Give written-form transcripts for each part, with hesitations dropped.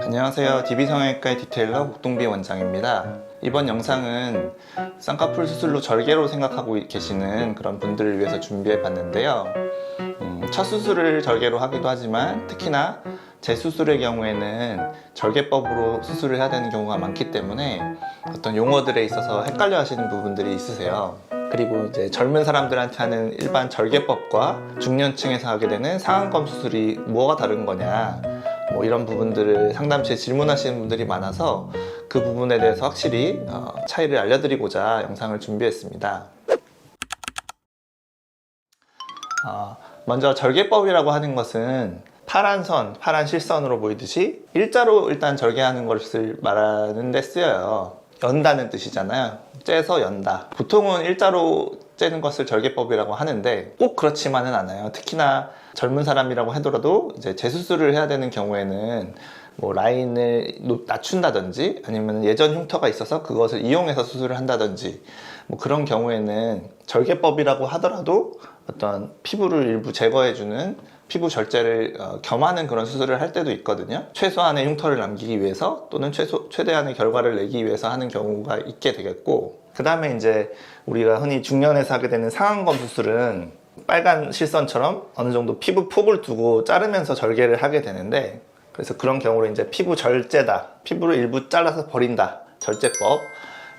안녕하세요. DB성형외과의 디테일러 국동비 원장입니다. 이번 영상은 쌍꺼풀 수술로 절개로 생각하고 계시는 그런 분들을 위해서 준비해 봤는데요. 첫 수술을 절개로 하기도 하지만 특히나 재수술의 경우에는 절개법으로 수술을 해야 되는 경우가 많기 때문에 어떤 용어들에 있어서 헷갈려 하시는 부분들이 있으세요. 그리고 이제 젊은 사람들한테 하는 일반 절개법과 중년층에서 하게 되는 상안검 수술이 뭐가 다른 거냐, 뭐 이런 부분들을 상담실에 질문하시는 분들이 많아서 그 부분에 대해서 확실히 차이를 알려드리고자 영상을 준비했습니다. 먼저 절개법이라고 하는 것은 파란 선, 파란 실선으로 보이듯이 일자로 일단 절개하는 것을 말하는 데 쓰여요. 연다는 뜻이잖아요. 째서 연다. 보통은 일자로 째는 것을 절개법이라고 하는데 꼭 그렇지만은 않아요. 특히나 젊은 사람이라고 하더라도 이제 재수술을 해야 되는 경우에는 뭐 라인을 낮춘다든지 아니면 예전 흉터가 있어서 그것을 이용해서 수술을 한다든지 뭐 그런 경우에는 절개법이라고 하더라도 어떤 피부를 일부 제거해주는 피부 절제를 겸하는 그런 수술을 할 때도 있거든요. 최소한의 흉터를 남기기 위해서 또는 최대한의 결과를 내기 위해서 하는 경우가 있게 되겠고, 그 다음에 이제 우리가 흔히 중년에서 하게 되는 상안검 수술은 빨간 실선처럼 어느 정도 피부 폭을 두고 자르면서 절개를 하게 되는데, 그래서 그런 경우로 이제 피부 절제다, 피부를 일부 잘라서 버린다, 절제법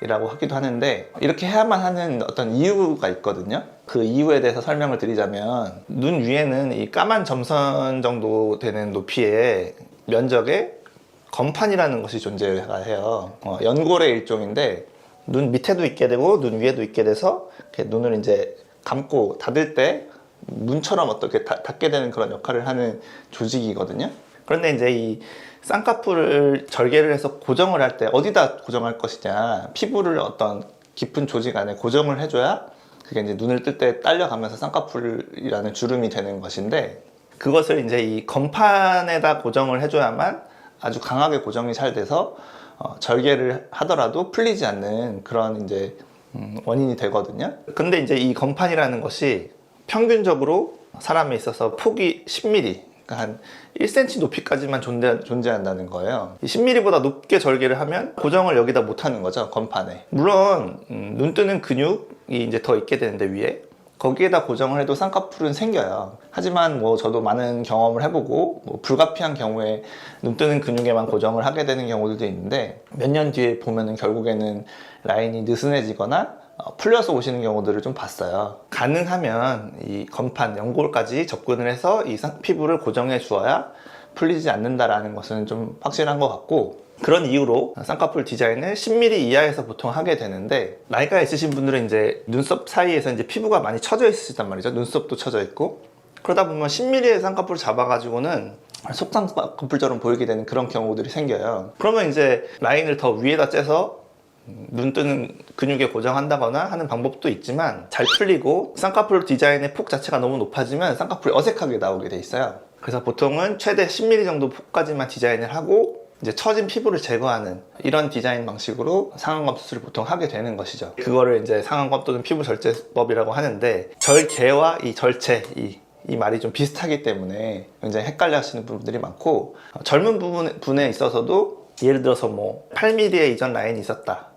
이라고 하기도 하는데, 이렇게 해야만 하는 어떤 이유가 있거든요. 그 이유에 대해서 설명을 드리자면, 눈 위에는 이 까만 점선 정도 되는 높이의 면적에 검판이라는 것이 존재해요. 연골의 일종인데 눈 밑에도 있게 되고 눈 위에도 있게 돼서 이렇게 눈을 이제 감고 닫을 때 문처럼 어떻게 닫게 되는 그런 역할을 하는 조직이거든요. 그런데 이제 이 쌍꺼풀을 절개를 해서 고정을 할 때 어디다 고정할 것이냐, 피부를 어떤 깊은 조직 안에 고정을 해줘야 그게 이제 눈을 뜰 때 딸려가면서 쌍꺼풀이라는 주름이 되는 것인데, 그것을 이제 이 검판에다 고정을 해줘야만 아주 강하게 고정이 잘 돼서 절개를 하더라도 풀리지 않는 그런 이제 원인이 되거든요. 근데 이제 이 검판이라는 것이 평균적으로 사람에 있어서 폭이 10mm, 그러니까 한 1cm 높이까지만 존재한다는 거예요. 10mm보다 높게 절개를 하면 고정을 여기다 못하는 거죠, 검판에. 물론 눈 뜨는 근육이 이제 더 있게 되는데 위에 거기에다 고정을 해도 쌍꺼풀은 생겨요. 하지만 뭐 저도 많은 경험을 해보고 뭐 불가피한 경우에 눈 뜨는 근육에만 고정을 하게 되는 경우들도 있는데, 몇 년 뒤에 보면은 결국에는 라인이 느슨해지거나 풀려서 오시는 경우들을 좀 봤어요. 가능하면 이 검판, 연골까지 접근을 해서 이 피부를 고정해 주어야 풀리지 않는다라는 것은 좀 확실한 것 같고, 그런 이유로 쌍꺼풀 디자인을 10mm 이하에서 보통 하게 되는데, 나이가 있으신 분들은 이제 눈썹 사이에서 이제 피부가 많이 처져 있으시단 말이죠. 눈썹도 처져 있고. 그러다 보면 10mm의 쌍꺼풀을 잡아가지고는 속쌍꺼풀처럼 보이게 되는 그런 경우들이 생겨요. 그러면 이제 라인을 더 위에다 째서 눈 뜨는 근육에 고정한다거나 하는 방법도 있지만, 잘 풀리고 쌍꺼풀 디자인의 폭 자체가 너무 높아지면 쌍꺼풀이 어색하게 나오게 돼 있어요. 그래서 보통은 최대 10mm 정도 폭까지만 디자인을 하고 이제 처진 피부를 제거하는 이런 디자인 방식으로 상안검 수술을 보통 하게 되는 것이죠. 그거를 이제 상안검 또는 피부 절제법이라고 하는데, 절개와 이 절제, 이 말이 좀 비슷하기 때문에 굉장히 헷갈려 하시는 분들이 많고, 젊은 분에 있어서도 예를 들어서 뭐 8mm의 이전 라인이 있었다,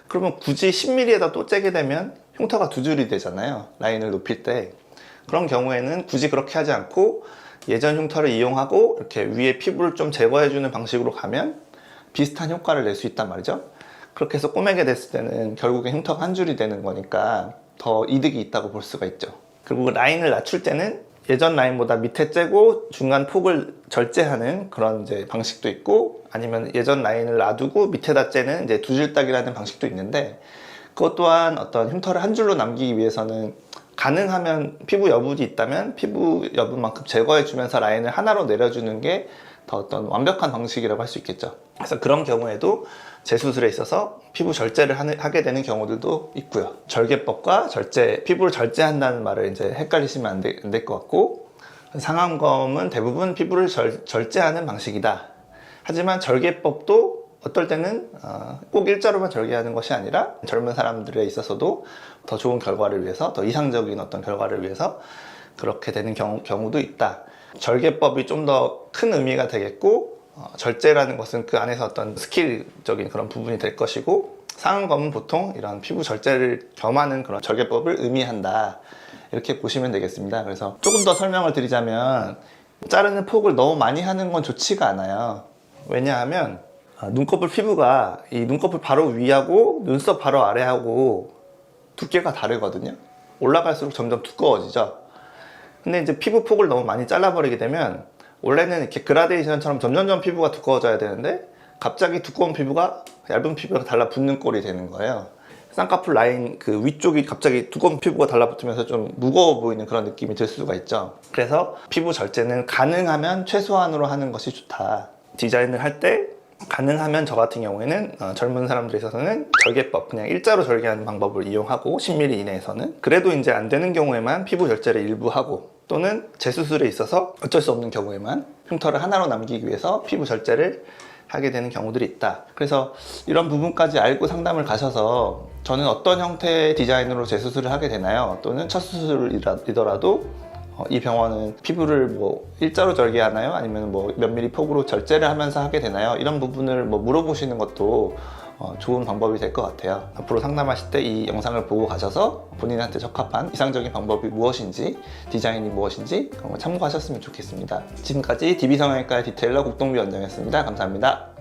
그러면 굳이 10mm에다 또 째게 되면 흉터가 두 줄이 되잖아요, 라인을 높일 때. 그런 경우에는 굳이 그렇게 하지 않고 예전 흉터를 이용하고 이렇게 위에 피부를 좀 제거해주는 방식으로 가면 비슷한 효과를 낼 수 있단 말이죠. 그렇게 해서 꼬매게 됐을 때는 결국에 흉터가 한 줄이 되는 거니까 더 이득이 있다고 볼 수가 있죠. 그리고 라인을 낮출 때는 예전 라인보다 밑에 째고 중간 폭을 절제하는 그런 이제 방식도 있고, 아니면 예전 라인을 놔두고 밑에다 째는 이제 두 줄딱이라는 방식도 있는데, 그것 또한 어떤 흉터를 한 줄로 남기기 위해서는 가능하면 피부 여분이 있다면 피부 여분만큼 제거해주면서 라인을 하나로 내려주는 게 더 어떤 완벽한 방식이라고 할 수 있겠죠. 그래서 그런 경우에도 재수술에 있어서 피부 절제를 하게 되는 경우들도 있고요. 절개법과 절제, 피부를 절제한다는 말을 이제 헷갈리시면 안 될 것 같고, 상안검은 대부분 피부를 절제하는 방식이다. 하지만 절개법도 어떨 때는 꼭 일자로만 절개하는 것이 아니라 젊은 사람들에 있어서도 더 좋은 결과를 위해서, 더 이상적인 어떤 결과를 위해서 그렇게 되는 경우도 있다. 절개법이 좀 더 큰 의미가 되겠고, 절제라는 것은 그 안에서 어떤 스킬적인 그런 부분이 될 것이고, 상안검은 보통 이런 피부 절제를 겸하는 그런 절개법을 의미한다, 이렇게 보시면 되겠습니다. 그래서 조금 더 설명을 드리자면, 자르는 폭을 너무 많이 하는 건 좋지가 않아요. 왜냐하면 눈꺼풀 피부가 이 눈꺼풀 바로 위하고 눈썹 바로 아래하고 두께가 다르거든요. 올라갈수록 점점 두꺼워지죠. 근데 이제 피부 폭을 너무 많이 잘라버리게 되면, 원래는 이렇게 그라데이션처럼 점점점 피부가 두꺼워져야 되는데 갑자기 두꺼운 피부가 얇은 피부가 달라붙는 꼴이 되는 거예요. 쌍꺼풀 라인 그 위쪽이 갑자기 두꺼운 피부가 달라붙으면서 좀 무거워 보이는 그런 느낌이 들 수가 있죠. 그래서 피부 절제는 가능하면 최소한으로 하는 것이 좋다. 디자인을 할 때 가능하면 저 같은 경우에는 젊은 사람들에 있어서는 절개법, 그냥 일자로 절개하는 방법을 이용하고 10mm 이내에서는, 그래도 이제 안 되는 경우에만 피부 절제를 일부 하고, 또는 재수술에 있어서 어쩔 수 없는 경우에만 흉터를 하나로 남기기 위해서 피부 절제를 하게 되는 경우들이 있다. 그래서 이런 부분까지 알고 상담을 가셔서 저는 어떤 형태의 디자인으로 재수술을 하게 되나요? 또는 첫 수술이더라도 이 병원은 피부를 뭐 일자로 절개하나요? 아니면 뭐 몇 미리 폭으로 절제를 하면서 하게 되나요? 이런 부분을 뭐 물어보시는 것도 좋은 방법이 될 것 같아요. 앞으로 상담하실 때 이 영상을 보고 가셔서 본인한테 적합한 이상적인 방법이 무엇인지, 디자인이 무엇인지 참고하셨으면 좋겠습니다. 지금까지 DB성형외과의 디테일러 국동비 원장이었습니다. 감사합니다.